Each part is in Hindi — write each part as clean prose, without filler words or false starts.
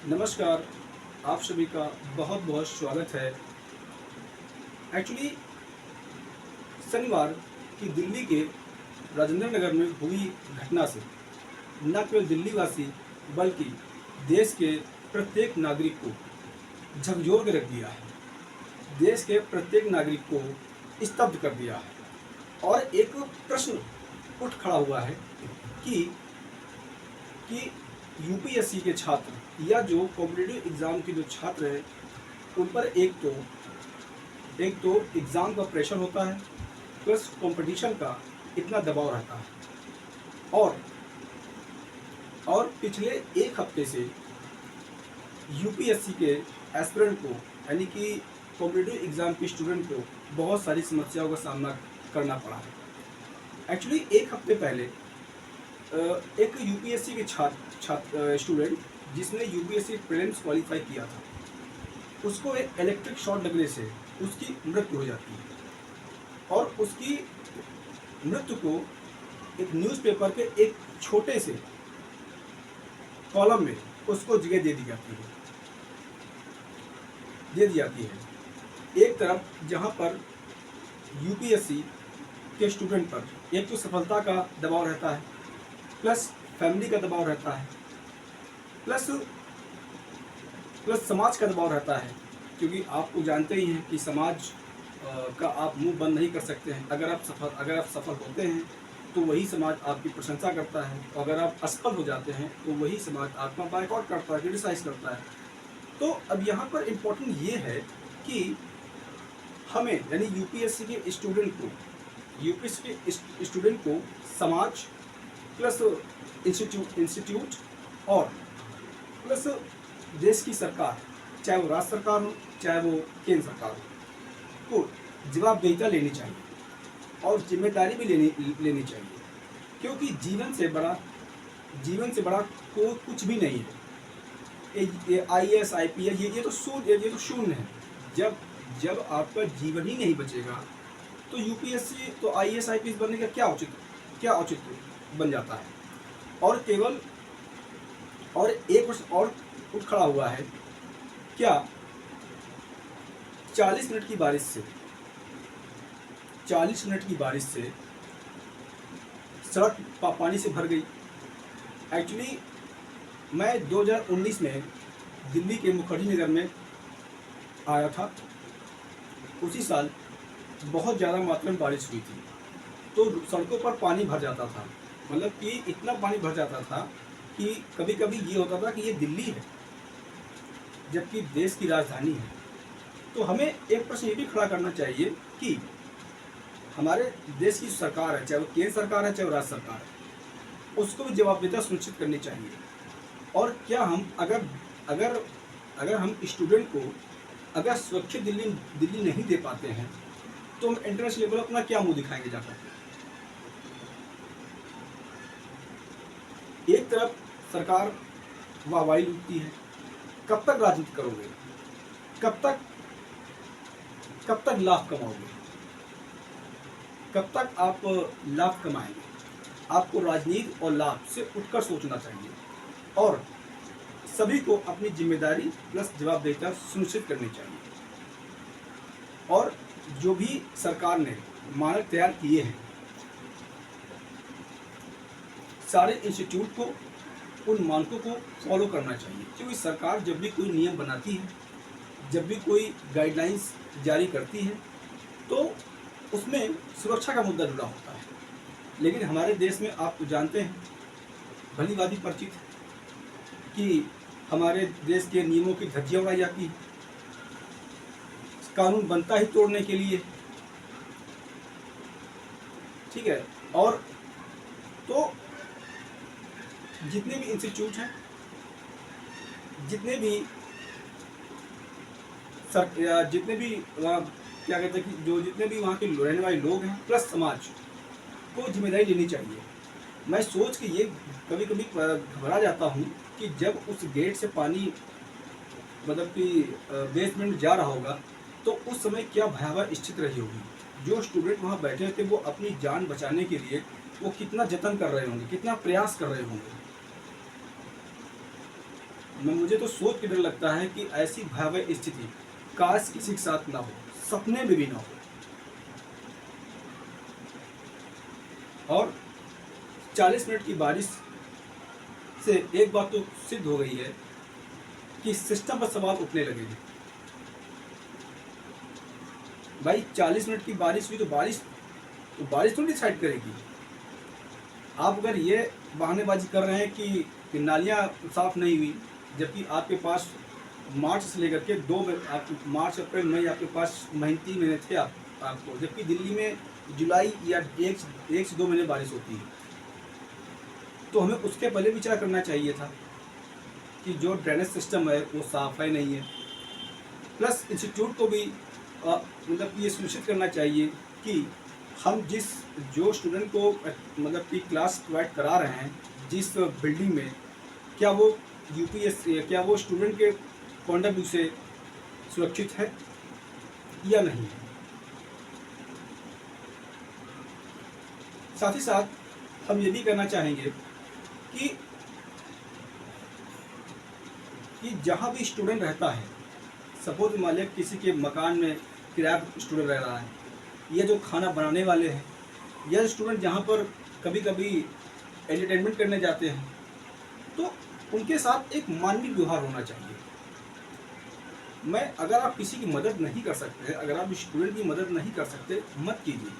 नमस्कार। आप सभी का बहुत बहुत स्वागत है। एक्चुअली शनिवार की दिल्ली के राजेंद्र नगर में हुई घटना से न केवल दिल्ली वासी बल्कि देश के प्रत्येक नागरिक को झकझोर के रख दिया है। देश के प्रत्येक नागरिक को स्तब्ध कर दिया है और एक प्रश्न उठ खड़ा हुआ है कि कि यूपीएससी के छात्र या जो कॉम्पिटिटिव एग्ज़ाम के जो छात्र हैं उन पर एक तो एग्ज़ाम का प्रेशर होता है, प्लस कंपटीशन का इतना दबाव रहता है और पिछले एक हफ्ते से यूपीएससी के एस्पिरेंट को यानी कि कॉम्पिटिटिव एग्ज़ाम के स्टूडेंट को बहुत सारी समस्याओं का सामना करना पड़ा है। एक्चुअली एक हफ्ते पहले एक यूपीएससी के स्टूडेंट जिसने यूपीएससी प्रीलिम्स क्वालिफाई किया था, उसको एक इलेक्ट्रिक शॉक लगने से उसकी मृत्यु हो जाती है और उसकी मृत्यु को एक न्यूज़पेपर के एक छोटे से कॉलम में उसको जगह दे दी जाती है। एक तरफ जहां पर यूपीएससी के स्टूडेंट पर एक तो सफलता का दबाव रहता है, प्लस फैमिली का दबाव रहता है, प्लस समाज का दबाव रहता है, क्योंकि आपको जानते ही हैं कि समाज का आप मुंह बंद नहीं कर सकते हैं। अगर आप सफल होते हैं तो वही समाज आपकी प्रशंसा करता है, और अगर आप असफल हो जाते हैं तो वही समाज आपका बायकॉट करता है, क्रिटिसाइज करता है। तो अब यहाँ पर इम्पोर्टेंट ये है कि हमें यानी यूपीएससी के स्टूडेंट को समाज प्लस इंस्टीट्यूट और प्लस देश की सरकार, चाहे वो राज्य सरकार हो चाहे वो केंद्र सरकार हो, को जवाबदेहिता लेनी चाहिए और जिम्मेदारी भी लेनी चाहिए, क्योंकि जीवन से बड़ा कोई कुछ भी नहीं है। ये आईएएस आईपीएस ये तो शून्य है। जब आपका जीवन ही नहीं बचेगा तो यूपीएससी तो आईएएस आईपीएस बनने का क्या औचित्य बन जाता है। और केवल और एक वर्ष और उठ खड़ा हुआ है, क्या 40 मिनट की बारिश से सड़क पानी से भर गई। एक्चुअली मैं 2019 में दिल्ली के मुखर्जी नगर में आया था। उसी साल बहुत ज़्यादा मात्रा में बारिश हुई थी, तो सड़कों पर पानी भर जाता था। मतलब कि इतना पानी भर जाता था कि कभी कभी ये होता था कि ये दिल्ली है जबकि देश की राजधानी है। तो हमें एक प्रश्न ये भी खड़ा करना चाहिए कि हमारे देश की सरकार है, चाहे वो केंद्र सरकार है चाहे वो राज्य सरकार है, उसको भी जवाबदेहिता सुनिश्चित करनी चाहिए। और क्या हम अगर हम स्टूडेंट को अगर सुरक्षित दिल्ली नहीं दे पाते हैं तो हम इंटरनेशनल लेवल अपना क्या मुंह दिखाएंगे जाकर। एक तरफ सरकार वाहवाही लूटती है, कब तक राजनीति करोगे, कब तक लाभ कमाओगे, कब तक आप लाभ कमाएंगे। आपको राजनीति और लाभ से उठकर सोचना चाहिए और सभी को अपनी जिम्मेदारी प्लस जवाबदेहिता सुनिश्चित करनी चाहिए। और जो भी सरकार ने मानक तैयार किए हैं, सारे इंस्टीट्यूट को उन मानकों को फॉलो करना चाहिए, क्योंकि सरकार जब भी कोई नियम बनाती है, जब भी कोई गाइडलाइंस जारी करती है, तो उसमें सुरक्षा का मुद्दा जुड़ा होता है। लेकिन हमारे देश में आप तो जानते हैं, भली भांति परिचित है कि हमारे देश के नियमों की धज्जियां उड़ाई जाती है। कानून बनता ही तोड़ने के लिए, ठीक है। और तो जितने भी इंस्टीट्यूट हैं, जितने भी क्या कहते हैं कि जितने भी वहाँ के रहने वाले लोग हैं प्लस समाज को जिम्मेदारी लेनी चाहिए। मैं सोच के ये कभी कभी घबरा जाता हूँ कि जब उस गेट से पानी मतलब कि बेसमेंट जा रहा होगा तो उस समय क्या भयावह स्थिति रही होगी। जो स्टूडेंट वहाँ बैठे थे वो अपनी जान बचाने के लिए वो कितना जतन कर रहे होंगे, कितना प्रयास कर रहे होंगे। मुझे तो सोच के डर लगता है कि ऐसी भयावह स्थिति काश किसी के साथ ना हो, सपने में भी ना हो। और 40 मिनट की बारिश से एक बात तो सिद्ध हो गई है कि सिस्टम पर सवाल उठने लगेंगे। भाई 40 मिनट की बारिश हुई तो बारिश तो डिसाइड करेगी। आप अगर ये बहानेबाजी कर रहे हैं कि नालियाँ साफ़ नहीं हुई, जबकि आपके पास मार्च से लेकर के मार्च अप्रैल मई आपके पास 3 महीने थे आपको, जबकि दिल्ली में जुलाई या एक से 2 महीने बारिश होती है। तो हमें उसके पहले विचार करना चाहिए था कि जो ड्रेनेज सिस्टम है वो साफ है नहीं है। प्लस इंस्टीट्यूट को भी मतलब ये सुनिश्चित करना चाहिए कि हम जो स्टूडेंट को मतलब कि क्लास प्रोवाइड करा रहे हैं जिस बिल्डिंग में, क्या वो क्या वो स्टूडेंट के पॉइंट ऑफ व्यू से सुरक्षित है या नहीं है। साथ ही साथ हम ये भी करना चाहेंगे कि जहाँ भी स्टूडेंट रहता है, सपोज मान लिया किसी के मकान में किराया पर स्टूडेंट रह रहा है, या जो खाना बनाने वाले हैं, या स्टूडेंट जहाँ पर कभी कभी एंटरटेनमेंट करने जाते हैं, तो उनके साथ एक मानवीय व्यवहार होना चाहिए। अगर आप किसी की मदद नहीं कर सकते, अगर आप स्टूडेंट की मदद नहीं कर सकते, मत कीजिए,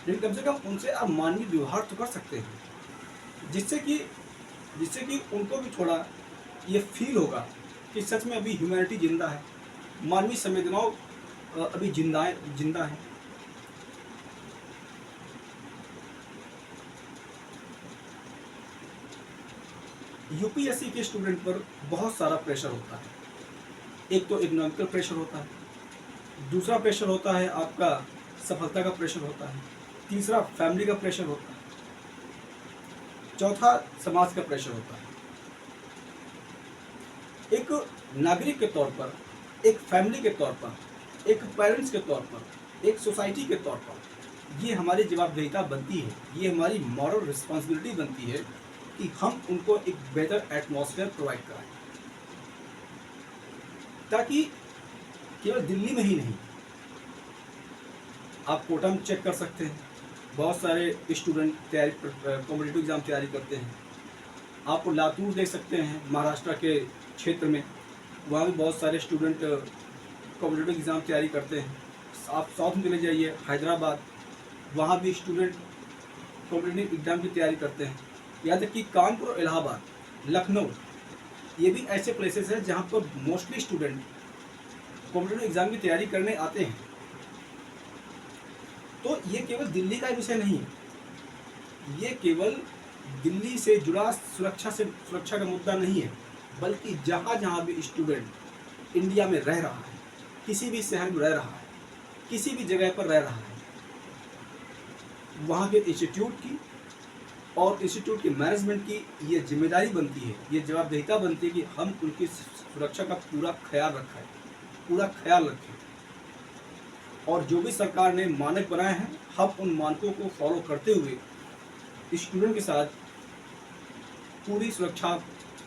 लेकिन कम से कम उनसे आप मानवीय व्यवहार तो कर सकते हैं, जिससे कि उनको भी थोड़ा ये फील होगा कि सच में अभी ह्यूमैनिटी जिंदा है, मानवीय संवेदनाओं अभी जिंदा है। यूपीएससी के स्टूडेंट पर बहुत सारा प्रेशर होता है। एक तो इकोनॉमिकल प्रेशर होता है, दूसरा प्रेशर होता है आपका सफलता का प्रेशर होता है, तीसरा फैमिली का प्रेशर होता है, चौथा समाज का प्रेशर होता है। एक नागरिक के तौर पर, एक फैमिली के तौर पर, एक पेरेंट्स के तौर पर, एक सोसाइटी के तौर पर ये हमारी जवाबदेहिता बनती है, ये हमारी मॉरल रिस्पॉन्सिबिलिटी बनती है कि हम उनको एक बेहतर एटमॉस्फेयर प्रोवाइड कराएं, ताकि केवल दिल्ली में ही नहीं, आप कोटा में चेक कर सकते हैं, बहुत सारे स्टूडेंट कॉम्पिटिटिव एग्ज़ाम तैयारी करते हैं। आप लातूर देख सकते हैं, महाराष्ट्र के क्षेत्र में, वहाँ भी बहुत सारे स्टूडेंट कॉम्पिटिटिव एग्ज़ाम तैयारी करते हैं। आप साउथ में चले जाइए, हैदराबाद, वहाँ भी स्टूडेंट कॉम्पिटिटिव एग्ज़ाम की तैयारी करते हैं। यहाँ तक कि कानपुर, इलाहाबाद, लखनऊ, ये भी ऐसे प्लेसेस हैं जहाँ पर मोस्टली स्टूडेंट कॉम्पिटिटिव एग्ज़ाम की तैयारी करने आते हैं। तो ये केवल दिल्ली का विषय नहीं है, ये केवल दिल्ली से जुड़ा सुरक्षा का मुद्दा नहीं है, बल्कि जहाँ जहाँ भी स्टूडेंट इंडिया में रह रहा है, किसी भी शहर में रह रहा है, किसी भी जगह पर रह रहा है, वहाँ के इंस्टीट्यूट की और इंस्टीट्यूट के मैनेजमेंट की ये जिम्मेदारी बनती है, ये जवाबदेहिता बनती है कि हम उनकी सुरक्षा का पूरा ख्याल रखें। और जो भी सरकार ने मानक बनाए हैं, हम उन मानकों को फॉलो करते हुए स्टूडेंट के साथ पूरी सुरक्षा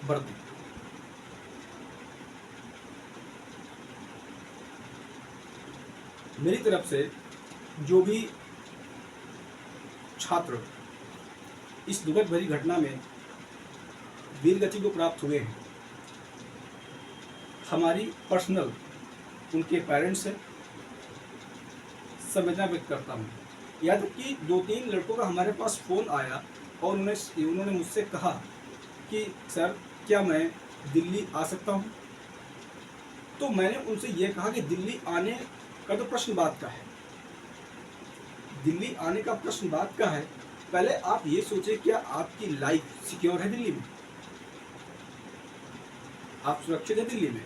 बरतें। मेरी तरफ से जो भी छात्र इस दुखद भरी घटना में वीरगति को प्राप्त हुए हैं, हमारी पर्सनल उनके पेरेंट्स से संवेदना व्यक्त करता हूँ। यहाँ तक कि 2-3 लड़कों का हमारे पास फ़ोन आया और उन्होंने मुझसे कहा कि सर क्या मैं दिल्ली आ सकता हूँ। तो मैंने उनसे ये कहा कि दिल्ली आने का तो प्रश्न बात का है, दिल्ली आने का प्रश्न बात का है। पहले आप ये सोचें, क्या आपकी लाइफ सिक्योर है दिल्ली में, आप सुरक्षित है दिल्ली में?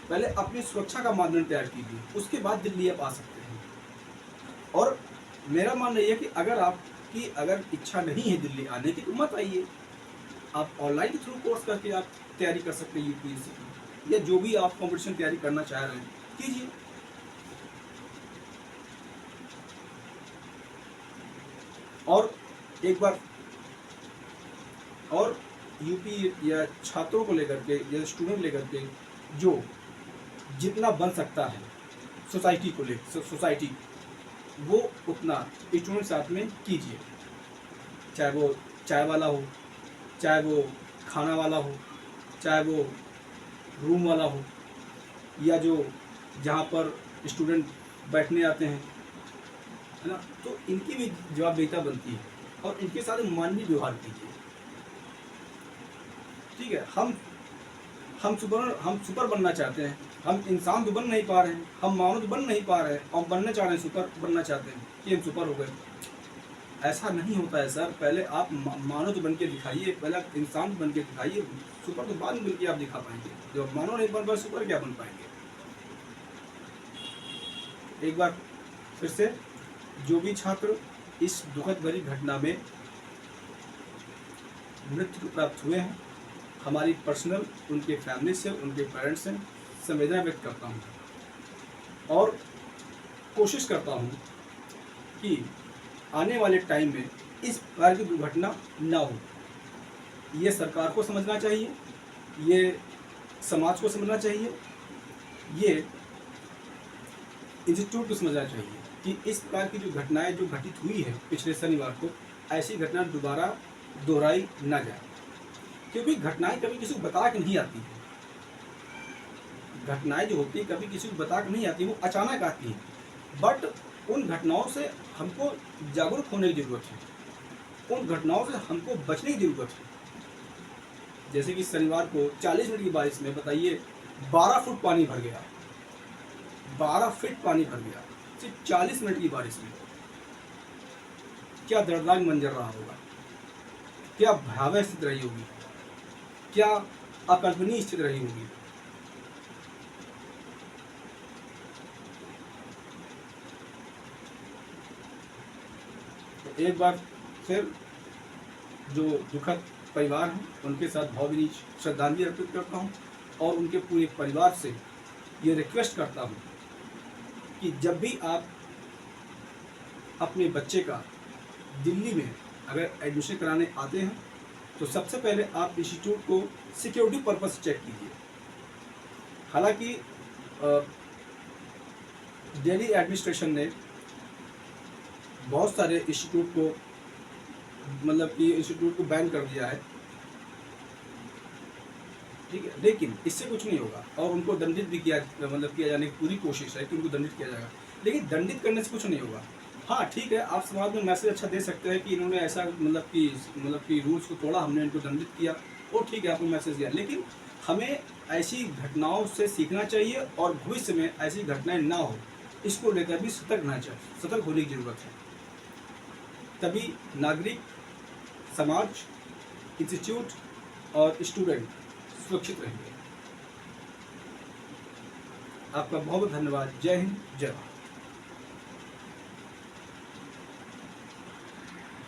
पहले अपनी सुरक्षा का मानदंड तैयार कीजिए, उसके बाद दिल्ली आप आ सकते हैं। और मेरा मानना यह है कि अगर इच्छा नहीं है दिल्ली आने की तो मत आइए, आप ऑनलाइन के थ्रू कोर्स करके आप तैयारी कर सकते हैं यूपीएससी की, या जो भी आप कॉम्पिटिशन तैयारी करना चाह रहे हैं कीजिए। और एक बार और यूपी या छात्रों को लेकर के या स्टूडेंट लेकर के जो जितना बन सकता है सोसाइटी को लेकर, सोसाइटी वो उतना स्टूडेंट साथ में कीजिए, चाहे वो चाय वाला हो, चाहे वो खाना वाला हो, चाहे वो रूम वाला हो, या जो जहाँ पर स्टूडेंट बैठने आते हैं, है ना, तो इनकी भी जवाबदेहिता बनती है और इनके साथ मानवीय व्यवहार कीजिए। ठीक है, हम सुपर बनना चाहते हैं, हम इंसान तो बन नहीं पा रहे हैं, हम मानव तो बन नहीं पा रहे हैं और बनना चाह रहे हैं, सुपर बनना चाहते हैं कि हम सुपर हो गए। ऐसा नहीं होता है सर, पहले आप मानव तो बन के दिखाइए, पहले आप इंसान बन के दिखाइए, सुपर तो बाद में बन के आप दिखा पाएंगे। जब मानव नहीं बन पाए सुपर क्या बन पाएंगे। एक बार फिर से, जो भी छात्र इस दुखद भरी घटना में मृत्यु प्राप्त हुए हैं, हमारी पर्सनल उनके फैमिली से, उनके पेरेंट्स से संवेदना व्यक्त करता हूँ और कोशिश करता हूँ कि आने वाले टाइम में इस प्रकार की दुर्घटना ना हो। ये सरकार को समझना चाहिए, ये समाज को समझना चाहिए, ये इंस्टीट्यूट को समझना चाहिए कि इस प्रकार की जो घटनाएं जो घटित हुई है पिछले शनिवार को, ऐसी घटना दोबारा दोहराई ना जाए। क्योंकि घटनाएं कभी किसी को बता के नहीं आती है, घटनाएं जो होती है कभी किसी को बता के नहीं आती, वो अचानक आती हैं। बट उन घटनाओं से हमको जागरूक होने की ज़रूरत है, उन घटनाओं से हमको बचने की ज़रूरत है। जैसे कि शनिवार को 40 मिनट की बारिश में बताइए 12 फुट पानी भर गया, 12 फीट पानी भर गया सिर्फ 40 मिनट की बारिश में। क्या दर्दनाक मंजर रहा होगा, क्या भयावह स्थिति रही होगी, क्या अकल्पनीय स्थिति रही होगी। तो एक बार फिर जो दुखद परिवार हैं उनके साथ भावभीनी श्रद्धांजलि अर्पित करता हूँ और उनके पूरे परिवार से ये रिक्वेस्ट करता हूँ कि जब भी आप अपने बच्चे का दिल्ली में अगर एडमिशन कराने आते हैं तो सबसे पहले आप इंस्टीट्यूट को सिक्योरिटी पर्पस से चेक कीजिए। हालांकि दिल्ली एडमिनिस्ट्रेशन ने बहुत सारे इंस्टीट्यूट को मतलब कि इंस्टीट्यूट को बैन कर दिया है, ठीक है, लेकिन इससे कुछ नहीं होगा और उनको दंडित भी किया जाने की पूरी कोशिश है कि उनको दंडित किया जाएगा, लेकिन दंडित करने से कुछ नहीं होगा। हाँ ठीक है, आप समाज में मैसेज अच्छा दे सकते हैं कि इन्होंने ऐसा मतलब कि रूल्स को तोड़ा, हमने इनको दंडित किया, वो ठीक है, आपको मैसेज दिया, लेकिन हमें ऐसी घटनाओं से सीखना चाहिए और भविष्य में ऐसी घटनाएं ना हो इसको लेकर भी सतर्क रहना चाहिए, सतर्क होने की जरूरत है। तभी नागरिक, समाज, इंस्टीट्यूट और स्टूडेंट सुरक्षित रहेंगे। आपका बहुत बहुत धन्यवाद। जय हिंद, जय भारत।